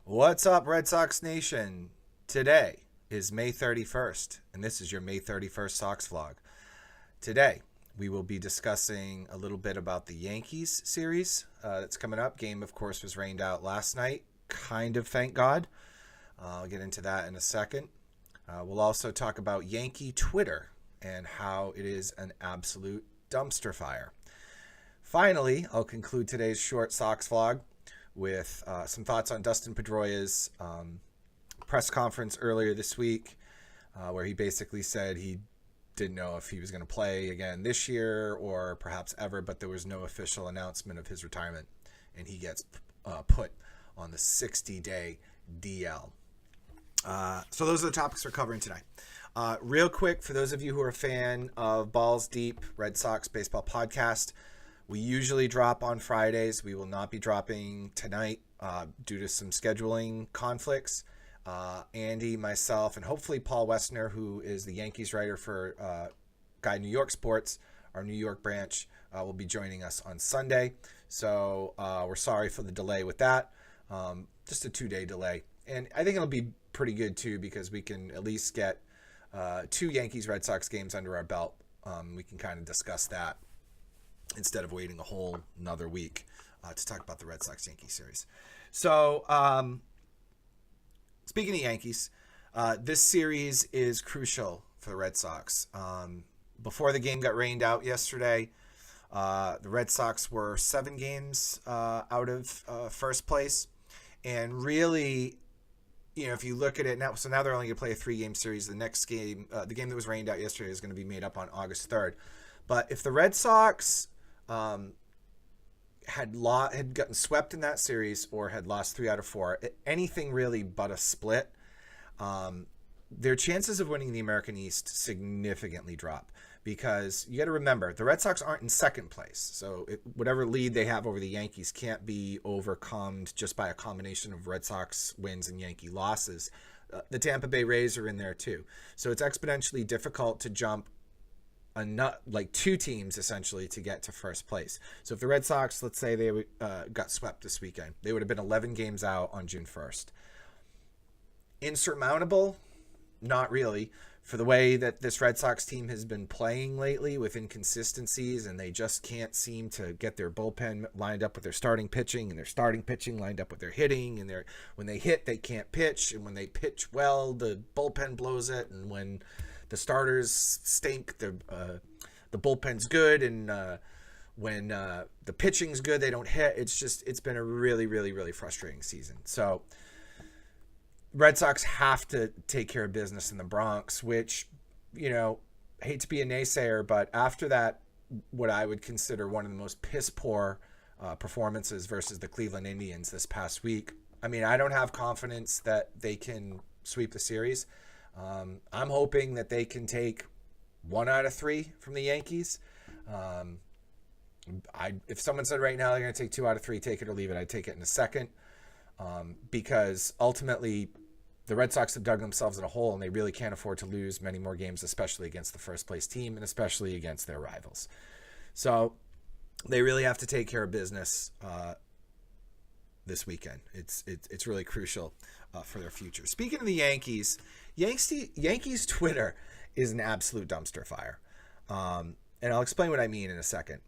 What's up, Red Sox Nation? Today is May 31st, and this is your May 31st Sox vlog. Today, we will be discussing a little bit about the Yankees series that's coming up. Game, of course, was rained out last night. Kind of, thank God. I'll get into that in a second. We'll also talk about Yankee Twitter and how it is an absolute dumpster fire. Finally, I'll conclude today's short Sox vlog with some thoughts on Dustin Pedroia's press conference earlier this week, where he basically said he didn't know if he was going to play again this year or perhaps ever, but there was no official announcement of his retirement, and he gets put on the 60-day DL. So those are the topics we're covering tonight. Real quick, for those of you who are a fan of Balls Deep, Red Sox Baseball Podcast, we usually drop on Fridays. We will not be dropping tonight due to some scheduling conflicts. Andy, myself, and hopefully Paul Westner, who is the Yankees writer for Guide New York Sports, our New York branch, will be joining us on Sunday. So we're sorry for the delay with that. Just a 2-day delay. And I think it'll be pretty good, too, because we can at least get 2 Yankees-Red Sox games under our belt. We can kind of discuss that instead of waiting a whole another week to talk about the Red Sox-Yankees series. So, speaking of Yankees, this series is crucial for the Red Sox. Before the game got rained out yesterday, the Red Sox were 7 games out of first place. And really, you know, if you look at it now, so now they're only going to play a 3-game series. The next game, the game that was rained out yesterday, is going to be made up on August 3rd. But if the Red Sox had gotten swept in that series or had lost 3 out of 4, anything really but a split, their chances of winning the American East significantly drop. Because you got to remember, the Red Sox aren't in second place. So whatever lead they have over the Yankees can't be overcome just by a combination of Red Sox wins and Yankee losses. The Tampa Bay Rays are in there too. So it's exponentially difficult to jump like 2 teams essentially to get to first place. So if the Red Sox, let's say they got swept this weekend, they would have been 11 games out on June 1st. Insurmountable? Not really. For the way that this Red Sox team has been playing lately with inconsistencies, and they just can't seem to get their bullpen lined up with their starting pitching, and their starting pitching lined up with their hitting, and when they hit, they can't pitch, and when they pitch well, the bullpen blows it, and when the starters stink, the bullpen's good, and when the pitching's good, they don't hit. It's been a really, really, really frustrating season. So Red Sox have to take care of business in the Bronx, which, you know, I hate to be a naysayer, but after that, what I would consider one of the most piss-poor performances versus the Cleveland Indians this past week, I mean, I don't have confidence that they can sweep the series. I'm hoping that they can take 1 out of 3 from the Yankees. If someone said right now they're going to take 2 out of 3, take it or leave it, I'd take it in a second. Because ultimately the Red Sox have dug themselves in a hole, and they really can't afford to lose many more games, especially against the first place team and especially against their rivals. So they really have to take care of business this weekend. It's really crucial for their future. Speaking of the Yankees, Yankees Twitter is an absolute dumpster fire. And I'll explain what I mean in a second.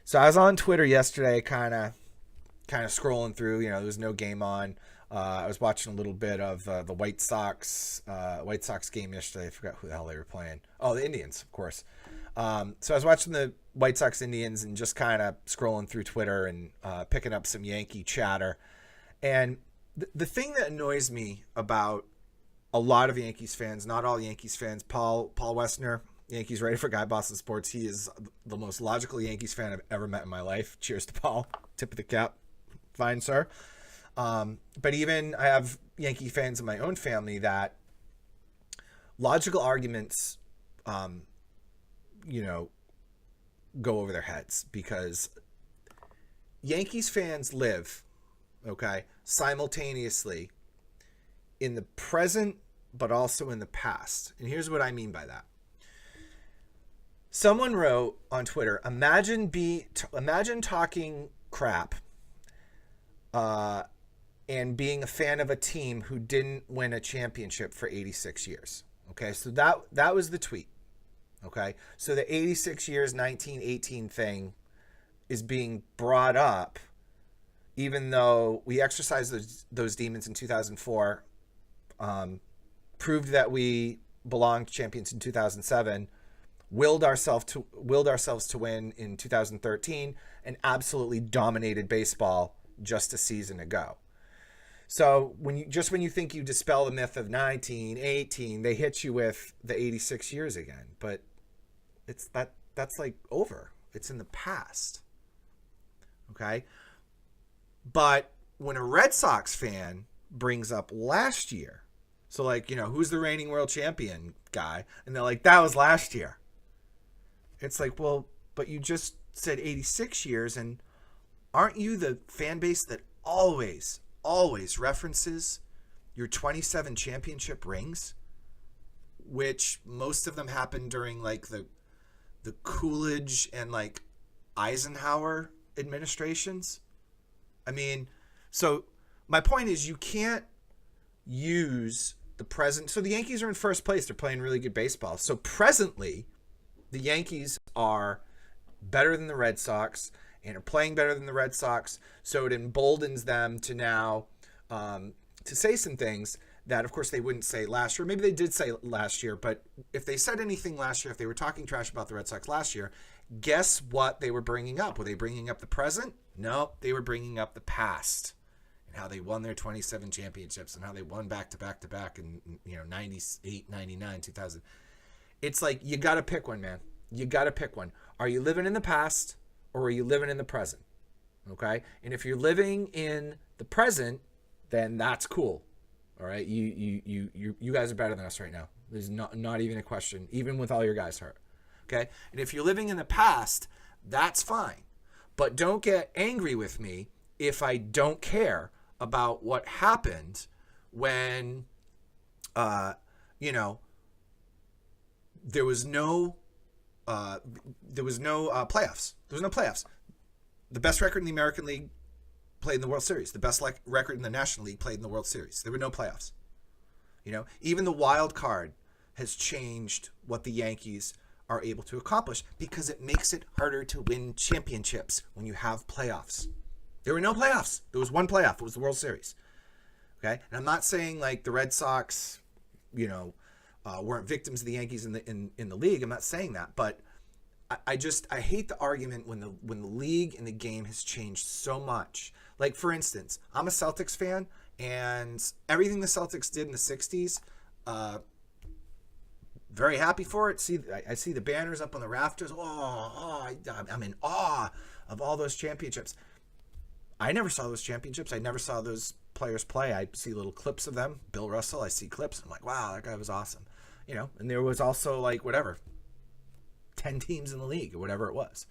So I was on Twitter yesterday, kind of scrolling through. You know, there was no game on. I was watching a little bit of the White Sox game yesterday. I forgot who the hell they were playing. Oh, the Indians, of course. So I was watching the White Sox Indians and just kind of scrolling through Twitter and picking up some Yankee chatter. And the thing that annoys me about a lot of Yankees fans, not all Yankees fans, Paul Westner, Yankees writer for Guy Boston Sports, he is the most logical Yankees fan I've ever met in my life. Cheers to Paul. Tip of the cap. Fine, sir. But even I have Yankee fans in my own family that logical arguments, go over their heads, because Yankees fans live, simultaneously in the present, but also in the past. And here's what I mean by that. Someone wrote on Twitter, imagine talking crap and being a fan of a team who didn't win a championship for 86 years. Okay, so that was the tweet. Okay, so the 86 years 1918 thing is being brought up, even though we exercised those demons in 2004, proved that we belonged champions in 2007, willed ourselves to win in 2013, and absolutely dominated baseball just a season ago. So when you think you dispel the myth of 1918, they hit you with the 86 years again. But that's like over. It's in the past. Okay? But when a Red Sox fan brings up last year, so like, who's the reigning world champion guy? And they're like, that was last year. It's like, well, but you just said 86 years, and aren't you the fan base that always references your 27 championship rings, which most of them happened during like the Coolidge and like Eisenhower administrations? I mean, so my point is, you can't use the present. So the Yankees are in first place. They're playing really good baseball. So presently, the Yankees are better than the Red Sox and are playing better than the Red Sox. So it emboldens them to now to say some things that, of course, they wouldn't say last year. Maybe they did say last year, but if they said anything last year, if they were talking trash about the Red Sox last year, guess what they were bringing up? Were they bringing up the present? No, they were bringing up the past and how they won their 27 championships and how they won back to back in 98, 99, 2000. It's like, you got to pick one, man. You got to pick one. Are you living in the past or are you living in the present? Okay? And if you're living in the present, then that's cool. All right? You guys are better than us right now. There's not even a question, even with all your guys hurt. Okay? And if you're living in the past, that's fine. But don't get angry with me if I don't care about what happened when, there was no playoffs. There was no playoffs. The best record in the American League played in the World Series. The best record in the National League played in the World Series. There were no playoffs. Even the wild card has changed what the Yankees are able to accomplish because it makes it harder to win championships when you have playoffs. There were no playoffs. There was one playoff. It was the World Series. Okay? And I'm not saying like the Red Sox, weren't victims of the Yankees in the league. I'm not saying that, but I hate the argument when the league and the game has changed so much. Like, for instance, I'm a Celtics fan, and everything the Celtics did in the 60s, very happy for it. I see the banners up on the rafters. I'm in awe of all those championships. I never saw those championships. I never saw those players play. I see little clips of them. Bill Russell, I see clips. I'm like, wow, that guy was awesome. And there was also like 10 teams in the league or whatever it was.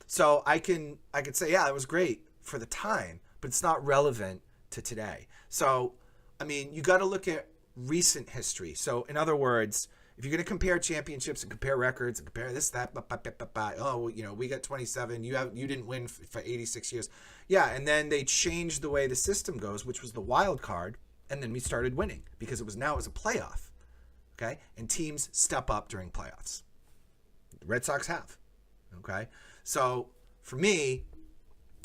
So I could say, yeah, it was great for the time, but it's not relevant to today. So, I mean, you got to look at recent history. So in other words, if you're going to compare championships and compare records and compare this, that, we got 27, you didn't win for 86 years. Yeah. And then they changed the way the system goes, which was the wild card. And then we started winning because it was a playoff. Okay. And teams step up during playoffs. The Red Sox have. Okay. So for me,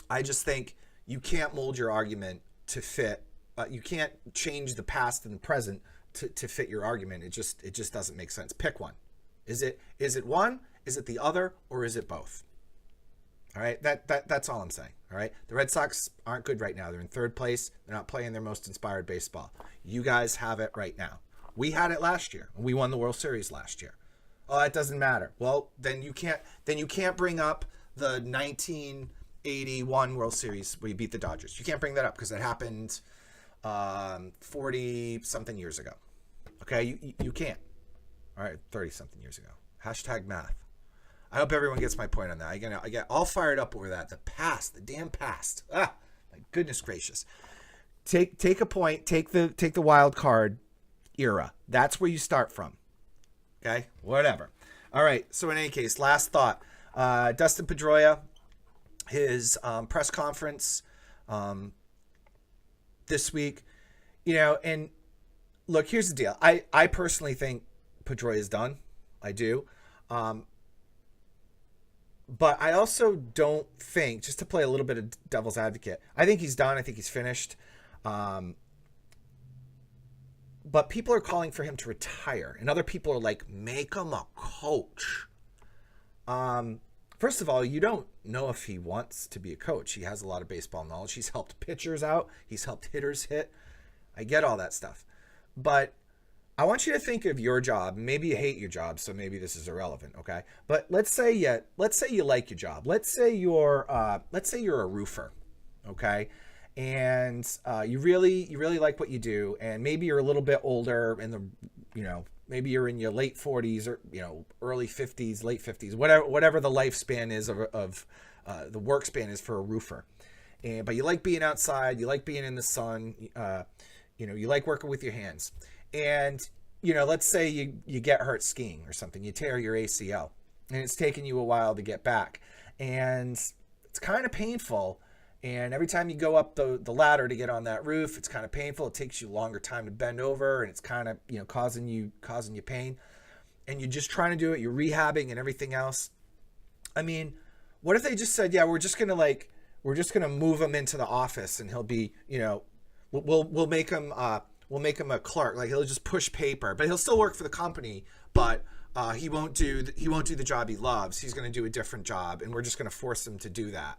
I just think you can't mold your argument to fit. You can't change the past and the present to fit your argument. It just doesn't make sense. Pick one. Is it one? Is it the other? Or is it both? All right. That's all I'm saying. All right. The Red Sox aren't good right now. They're in third place. They're not playing their most inspired baseball. You guys have it right now. We had it last year. We won the World Series last year. Oh, that doesn't matter. Well, then you can't bring up the 1981 World Series where you beat the Dodgers. You can't bring that up because it happened 40 something years ago. Okay, you can't. All right, 30 something years ago. Hashtag math. I hope everyone gets my point on that. I get all fired up over that. The past, the damn past. My goodness gracious. Take a point. Take the wild card era. That's where you start from. Okay, whatever. All right. So in any case, last thought. Dustin Pedroia, his press conference. this week, and look, here's the deal. I personally think Pedroia is done. I do. But I also don't think, just to play a little bit of devil's advocate, I think he's done. I think he's finished. But people are calling for him to retire. And other people are like, make him a coach. First of all, you don't know if he wants to be a coach. He has a lot of baseball knowledge. He's helped pitchers out. He's helped hitters hit. I get all that stuff. But I want you to think of your job. Maybe you hate your job, so maybe this is irrelevant, okay? But let's say you like your job. Let's say you're a roofer, okay? And you really like what you do, and maybe you're a little bit older, and maybe you're in your late 40s or early 50s, late 50s, whatever the lifespan is of the work span is for a roofer. But you like being outside, you like being in the sun, you like working with your hands. And, let's say you get hurt skiing or something, you tear your ACL, and it's taken you a while to get back. And it's kind of painful. And every time you go up the ladder to get on that roof, it's kind of painful. It takes you a longer time to bend over, and it's kind of, causing you pain. And you're just trying to do it. You're rehabbing and everything else. I mean, what if they just said, yeah, we're just going to move him into the office, and he'll be, we'll make him a clerk. Like, he'll just push paper, but he'll still work for the company, but he won't do the job he loves. He's going to do a different job, and we're just going to force him to do that.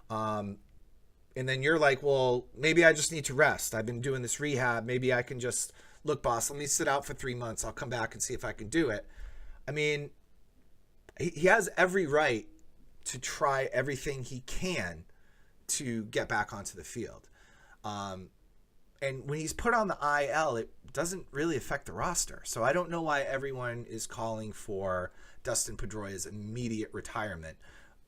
And then you're like, well, maybe I just need to rest. I've been doing this rehab. Maybe I can just, look, boss, let me sit out for 3 months. I'll come back and see if I can do it. I mean, he has every right to try everything he can to get back onto the field. And when he's put on the IL, it doesn't really affect the roster. So I don't know why everyone is calling for Dustin Pedroia's immediate retirement.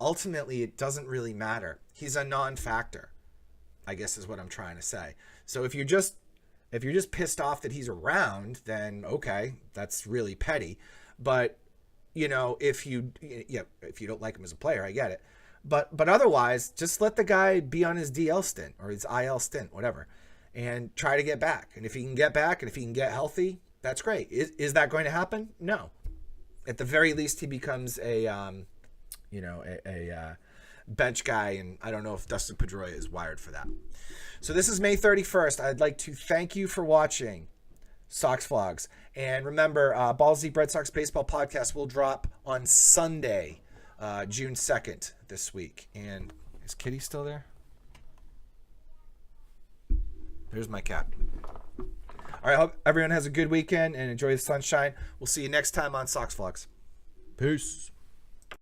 Ultimately, it doesn't really matter. He's a non-factor, I guess is what I'm trying to say. So if you're just pissed off that he's around, then okay, that's really petty. But if you don't like him as a player, I get it. But otherwise, just let the guy be on his DL stint or his IL stint, whatever, and try to get back. And if he can get back, and if he can get healthy, that's great. Is that going to happen? No. At the very least, he becomes a bench guy, and I don't know if Dustin Pedroia is wired for that. So this is May 31st. I'd like to thank you for watching Sox Vlogs. And remember, Balls Deep Red Sox Baseball Podcast will drop on Sunday, June 2nd this week. And is Kitty still there? There's my cat. All right, I hope everyone has a good weekend and enjoy the sunshine. We'll see you next time on Sox Vlogs. Peace.